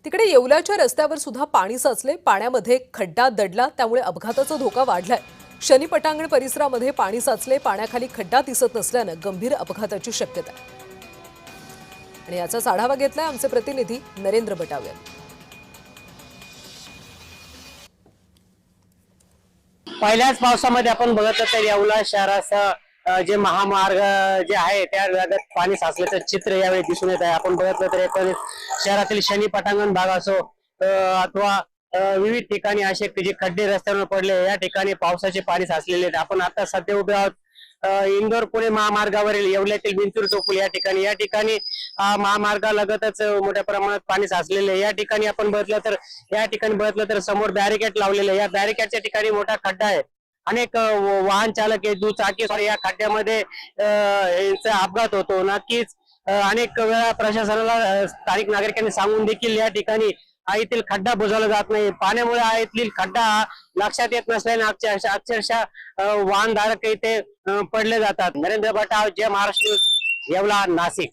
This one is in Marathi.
तिकडे येवल्याच्या रस्त्यावर सुद्धा पाणी साचले, पाण्यामध्ये खड्डा दडला, त्यामुळे अपघाताचा धोका वाढलाय। शनी पटांगण परिसरामध्ये पाणी साचले, पाण्याखाली खड्डा दिसत नसल्यानं गंभीर अपघाताची शक्यता आहे। आणि याचाच आढावा घेतलाय आमचे प्रतिनिधी नरेंद्र बटावे। पहिल्याच पावसामध्ये आपण बघितलं तर येवला शहरासह जे महामार्ग जे आहे त्या भागात पाणी साचल्याचं चित्र यावेळी दिसून येत आहे। आपण बघितलं तर एकंदरीत शहरातील शनी पटांगण भाग असो अथवा विविध ठिकाणी असे जे खड्डे रस्त्यावर पडले, या ठिकाणी पावसाचे पाणी साचलेले आहेत। आपण आता सध्या उभे आहोत इंदोर पुणे महामार्गावरील येवल्यातील विंचूर चौफुली या ठिकाणी महामार्गालगतच मोठ्या प्रमाणात पाणी साचलेले आहे। या ठिकाणी आपण बघितलं तर समोर बॅरिकेड लावलेले आहे। या बॅरिकेडच्या ठिकाणी मोठा खड्डा आहे। अनेक वाहन चालक दुचाकी या खड्ड्यामध्ये अपघात होतो। नक्कीच अनेक वेळा प्रशासनाला स्थानिक नागरिकांनी सांगून देखील या ठिकाणी येथील खड्डा बुजवला जात नाही। पाण्यामुळे येथील खड्डा लक्षात येत नसल्याने अक्षरशः वाहनधारक इथे पडले जातात। नरेंद्र बटाव, जय महाराष्ट्र, येवला, नाशिक।